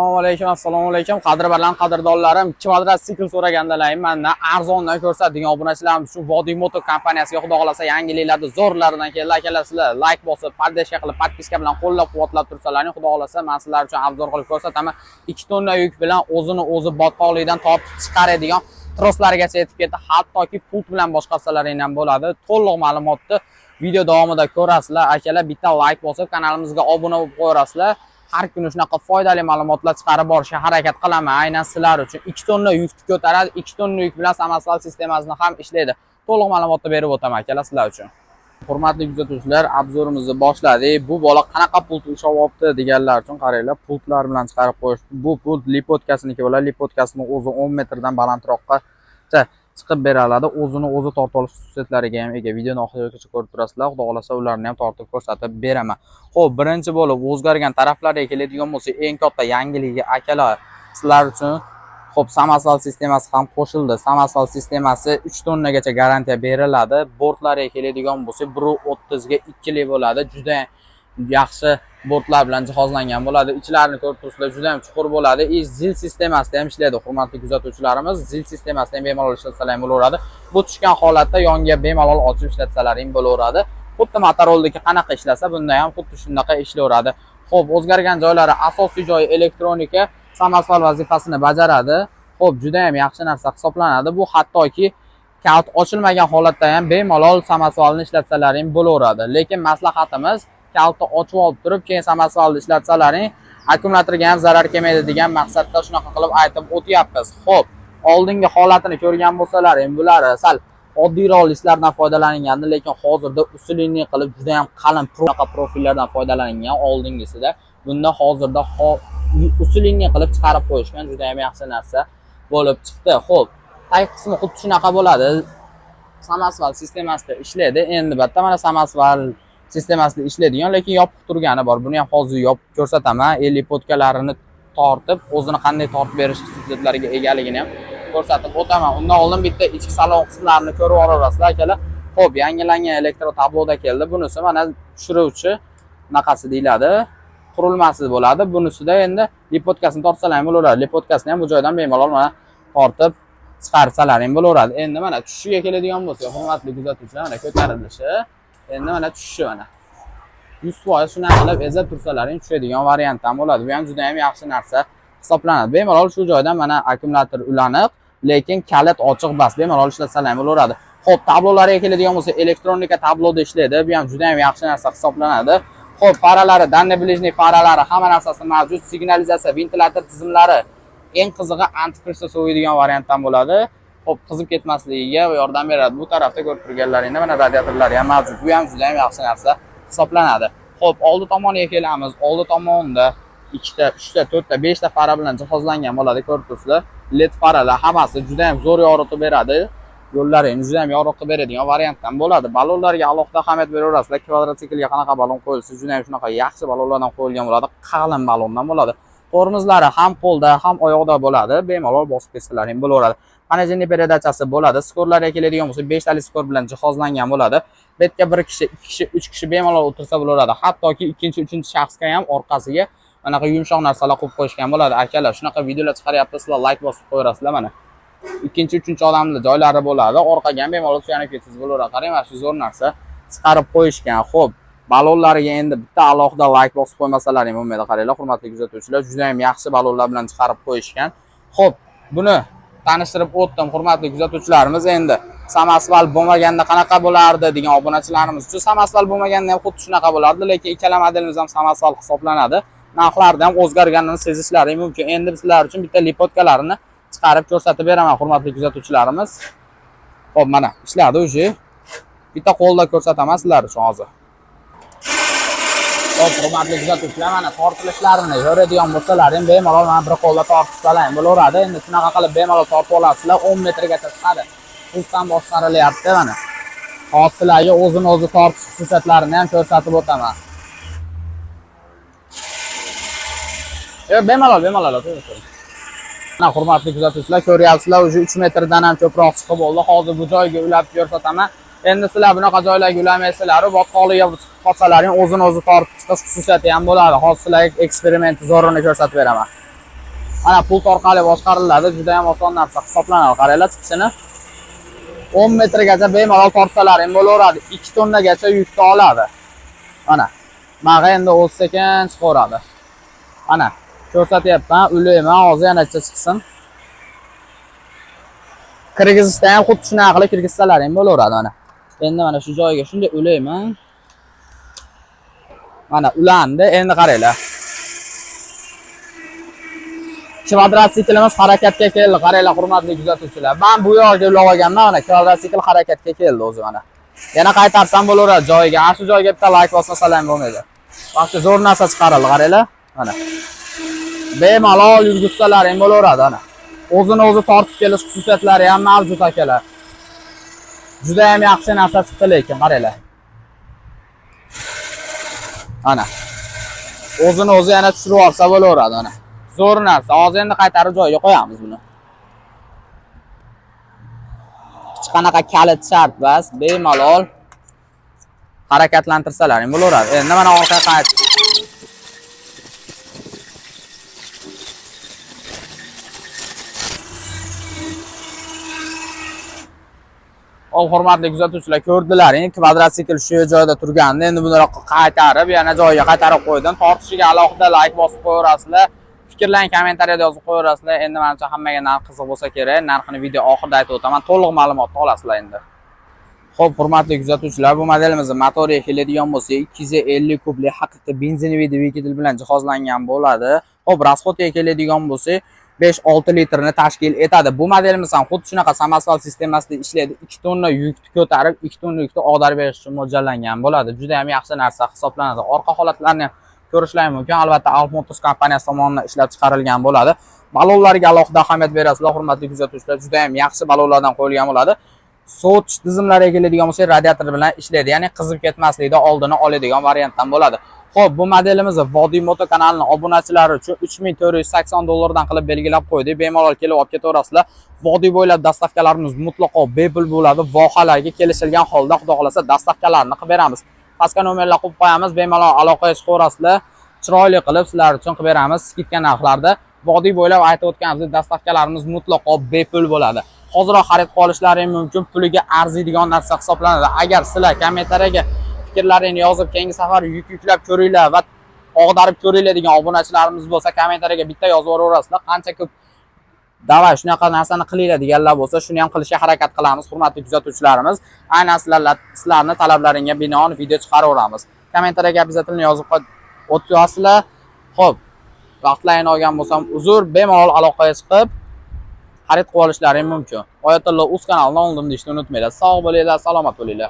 Assalomu alaykum. Qadrbaland qadrdonlarim, kvadrotsikl so'ragandalayim. Mendan arzondan ko'rsatadigan obunachilarimiz uchun Vodiy Motor kompaniyasiga xudo xolasa yangiliklarda zo'rlaridan keldi. Akalar sizlar like bosib, podpishka qilib, podpiska bilan qo'llab-quvvatlab tursalaring, xudo xolasa men sizlar uchun obzor qilib ko'rsataman. 2 tonna yuk bilan o'zini botqoqlikdan tortib chiqaradigan troslargacha yetib ketdi. Hattoki pult bilan boshqarsalaring ham bo'ladi. To'liq ma'lumotni video davomida ko'rasizlar. Akalar bitta like bosib, kanalimizga obuna bo'lib qo'yasizlar. Har kuni shunaqa foydali ma'lumotlar chiqarib borishga harakat qilaman. Aynan sizlar uchun 2 tonna yukni ko'taradi, 2 tonna yuk bilan samosval sistemasini ham ishlaydi. To'liq ma'lumotni berib o'taman akalar sizlar uchun. Hurmatli kuzatuvchilar, obzorimizni boshladik. Bu bola qanaqa pult ushlayapti deganlar uchun qaranglar, pultlar bilan chiqarib qo'yish. Bu pult lipotkasiniki bo'ladi. Lipotkasini o'zi 10 metrdan balandroqqa chiqib beriladi. O'zini tortib olish xususiyatlariga ham ega. Videoni oxirigacha ko'rib turasizlar. Xudo xolasa ularni ham tortib ko'rsatib beraman. Xo'p, birinchi bo'lib o'zgargan taraflarga keladigan bo'lsa, eng katta yangiligi akalar sizlar uchun xo'p, samosval sistemasi ham qo'shildi. Samosval sistemasi 3 tonnagacha garantiya beriladi. Bortlariga keladigan bo'lsa, 1.30 ga 2 li bo'ladi. Juda yaxshi bortlar bilan jihozlangan bo'ladi. Ichlarini ko'rib turibsizlar, juda ham chuqur bo'ladi. Zil sistemasida ham ishlaydi, hurmatli kuzatuvchilarimiz. Zil sistemasida ham bemalol ishlatsalar ham bo'laveradi. Bu tushgan holatda yonga bemalol ochib ishlatsalar ham bo'laveradi. Xuddi Motorolla'dagi qanaqa ishlasa, bunda ham xuddi shunday ishlayveradi. Xo'p, o'zgargan joylari asosiy joyi elektronika, samosval vazifasini bajaradi. Xo'p, juda ham yaxshi narsa hisoblanadi. Bu hattoki kalt ochilmagan holatda ham bemalol samosvalni ishlatsalar ham bo'laveradi. Lekin maslahatimiz, kaltni ochib olib turib, keyin samosvalni ishlatsalaring, akkumulyatorga ham zarar kelmaydi degan maqsadda shunaqa qilib aytib o'tyapmiz. Xo'p, oldingi holatini ko'rgan bo'lsalaring, bular sal oddiyroq listlardan foydalanilgandi, lekin hozirda usulini qilib juda ham qalin profillardan foydalanilgan oldingisida. Bunda hozirda usulini qilib chiqarib qo'yishgan juda ham yaxshi narsa bo'lib chiqdi. Xo'p, tag qismi xuddi shunaqa bo'ladi. Samosval sistemasida ishlaydi. Endi bitta mana samosval sistemasida ishlaydigan, lekin yopiq turgani bor. Buni ham hozir yopib ko'rsataman. Lipotkalarini tortib, o'zini qanday tortib berish xususiyatlariga egaligini ham ko'rsatib o'taman. Undan oldin bitta ichki salon qismlarini ko'rib olasizlar akalar. Xo'p, yangilangan elektro tabloda keldi. Bunisi mana tushiruvchi naqasi deyiladi. Qurilmasi bo'ladi. Bunisida endi lipotkasini tortsalar ham bo'laveradi. Lipotkasini ham bu joydan bemalol mana tortib chiqarsalar ham bo'laveradi. Endi mana tushishiga keladigan bo'lsa, hurmatli kuzatuvchilar, mana ko'tarilishi. Endi mana tushishi mana 100% shuna qilib ezib tursalaring tushadigan variant ham bo'ladi. Bu ham juda ham yaxshi narsa hisoblanadi. Bemalol shu joydan mana akkumulyator ulaniq, lekin kalit ochiq bas. Bemalol ishlatsalar ham bo'laveradi. Xo'p, tablolariga keladigan bo'lsa, elektronika tabloda ishlaydi. Bu ham juda ham yaxshi narsa hisoblanadi. Xo'p, faralari, danne-blижний faralari, hamma narsasi mavjud. Signalizatsiya, ventilyator tizimlari, eng qizig'i antifrizda soviydigan variant ham bo'ladi. Xo'p, qizib ketmasligiga yordam beradi. Bu tarafda ko'rib turganlaringda mana radiatorlari ham mavjud. Bu ham juda ham yaxshi narsa hisoblanadi. Xo'p, oldi tomoniga kelamiz. Oldi tomonda 2 ta, 3 ta, 4 ta, 5 ta fara bilan jihozlangan bo'ladi, ko'rib turibsizlar. LED faralar hammasi juda ham zo'r yoritib beradi. Yo'llaringizni juda ham yoritib beradigan variantdan bo'ladi. Balonlarga alohida ahamiyat beraverasizlar. Kvadrotsiklga qanaqa balon qo'yilsa, juda ham shunaqa yaxshi balonlardan qo'yilgan bo'ladi. Qalin balondan bo'ladi. Tormozlari ham qo'lda, ham oyoqda bo'ladi. Bemalol bosib ketsalaring bo'laveradi. Panajeniy peredachasi bo'ladi. Skorlarga keladigan bo'lsa, 5 tali skor bilan jihozlangan bo'ladi. Bu yerga 1 kishi, 2 kishi, 3 kishi bemalol o'tirsa bo'laveradi. Hattoki 2-3 shaxsga ham orqasiga manaqa yumshoq narsalar qo'yib qo'yishgan bo'ladi. Akalar, shunaqa videolar chiqaryapti, sizlar like bosib qo'yasizlar mana. 2-3 odamlar joylari bo'ladi. Orqaga ham bemalol suyanib ketsangiz bo'laveradi. Qarang, mana shu zo'r narsa chiqarib qo'yishgan. Xo'p, balonlarga endi bitta alohida like bosib qo'ymasalar ham bo'lmaydi. Qaranglar, hurmatli kuzatuvchilar, juda ham yaxshi balonlar bilan chiqarib qo'yishgan. Xo'p, buni tanishtirib o'tdim, hurmatli kuzatuvchilarimiz. Endi samosval bo'lmaganda qanaqa bo'lardi degan obunachilarimiz uchun, samosval bo'lmaganda ham xuddi shunaqa bo'lardi, lekin ikkala modelimiz ham samosval hisoblanadi. Narxlarda ham o'zgarganini sezishlari mumkin. Endi sizlar uchun bitta lipotkalarini chiqarib ko'rsatib beraman, hurmatli kuzatuvchilarimiz. Xo'p, mana ishladi o'zi. Bitta qo'lda ko'rsataman sizlar uchun hozir. Xo'p, hurmatli kuzatuvchilar, mana tortilishlarini ko'radigan bo'lsalaring, bemalol mana bir qo'lda tortib oling bo'laveradi. Endi shunaqa qilib bemalol tortib olasizlar, 10 metrgacha chiqadi. Pultdan boshqarilyapti mana. Hozir sizlarga o'zini tortish xususiyatlarini ham ko'rsatib o'taman. Bemalol. Mana hurmatli kuzatuvchilar, ko'ryapsizlar, o'zi 3 metrdan ham ko'proq chiqib bo'ldi. Hozir bu joyga ulab ko'rsataman. Endi sizlar bunaqa joylarga ulamaysizlar, botqoqliga qolsalaring o'zini tortib chiqish xususiyati ham bo'ladi. Hozir sizlarga eksperiment zo'rini ko'rsatib beraman. Mana pult orqali boshqariladi, juda ham oson narsa hisoblanadi. Qaranglar chiqishini. 10 metrgacha bemalol tortsalaring bo'laveradi. 2 tonnagacha yukni oladi. Mana. Mana endi o'z sekin chiqaveradi. Mana ko'rsatyapman, ulayman, hozir yanacha chiqsin. Kirgizishda ham xuddi shunaqa qilib kirgizsalaring bo'laveradi mana. Endi mana shu joyiga shunday ulayman. Mana ulandi, endi qaranglar. Kvadrotsiklimiz harakatga keldi. Qaranglar hurmatli kuzatuvchilar. Men bu yoqqa ulab olganman, mana kvadrotsikl harakatga keldi o'zi mana. Yana qaytarsam bo'laveradi joyiga. Ana shu joyga bitta like bosmasalar bo'lmaydi. Vaqti zo'r narsa chiqarildi, qaranglar. Mana. Bemalol yurgizsalaring bo'laveradi ana. O'zini o'zi tortib kelish xususiyatlari ham mavjud akalar. Juda ham yaxshi narsa chiqdi lekin qaranglar. Ana. O'zini o'zi yana tushirib olsa bo'laveradi ana. Zo'r narsa. Hozir endi qaytarib joyiga qo'yamiz buni. Hech qanaqa kalit shart emas, bemalol harakatlantirsalaring bo'laveradi. Endi mana orqaga qayt. Hurmatli kuzatuvchilar, ko'rdilaring, kvadrotsikl shu joyda turganda, endi buni qaytarib, yana joyiga qaytarib qo'ydim. Tortishiga alohida like bosib qo'yasizlar. Fikrlaring kommentariyada yozib qo'yasizlar. Endi menimcha hammaga narx qiziq bo'lsa kerak. Narxini video oxirida aytib o'taman. To'liq ma'lumotni olasizlar endi. Xo'p, hurmatli kuzatuvchilar, bu modelimizning motoriga keladigan bo'lsa, 250 kubli haqiqiy benzinli dvigatel bilan jihozlangan bo'ladi. Xo'p, rasxodiga keladigan bo'lsa, 5-6 litrni tashkil etadi. Bu modelimiz ham xuddi shunaqa samosval sistemasida ishlaydi. 2 tonna yukni ko'tarib, 2 tonna yukni ag'darib berish uchun mo'ljallangan bo'ladi. Juda ham yaxshi narsa hisoblanadi. Orqa holatlarni ko'rishlaring mumkin. Albatta, Alp Motors kompaniyasi tomonidan ishlab chiqarilgan bo'ladi. Balonlarga alohida ahamiyat berasizlar, hurmatli kuzatuvchilar. Juda ham yaxshi balonlardan qo'yilgan bo'ladi. Sovutish tizimlariga keladigan bo'lsa, radiator bilan ishlaydi. Ya'ni qizib ketmaslikda oldini oladigan variantdan bo'ladi. Xo'p, bu modelimiz Vodiy Moto kanalining obunachilari uchun $3480 dan qilib belgilab qo'ydik. Bemalol kelib olib ketaverasizlar. Vodiy bo'ylab dastavkalarimiz mutlaqo bepul bo'ladi. Vohalarga kelishilgan holda, xudo xolasa, dastavkalarni qilib beramiz. Pastga nomerlar qo'yib qo'yamiz, bemalol aloqaga chiqaverasizlar. Chiroyli qilib sizlar uchun qilib beramiz. Skidka narxlarda vodiy bo'ylab aytib o'tganimiz dastavkalarimiz mutlaqo bepul bo'ladi. Hozirroq xarid qilishlaring mumkin, puliga arziydigan narsa hisoblanadi. Agar sizlar kommentariyaga fikrlaringni yozib, keyingi safar yuklab ko'ringlar va og'darib ko'ringlar degan obunachilarimiz bo'lsa, kommentariyaga bitta yozib yuborasizlar. Qancha ko'p davay shunaqa narsani qilinglar deganlar bo'lsa, shuni ham qilishga harakat qilamiz, hurmatli kuzatuvchilarimiz. Aynan sizlarning talablaringga binoan video chiqaraveramiz. Kommentariyaga obязательно yozib o'tyapsizlar. Xo'p, vaqtlarini olgan bo'lsam uzr, bemalol aloqaga chiqib xarid qila olishlaring mumkin. Oyatullo uz kanalidan oldim deyishni unutmanglar. Sog' bo'linglar, salomat bo'linglar.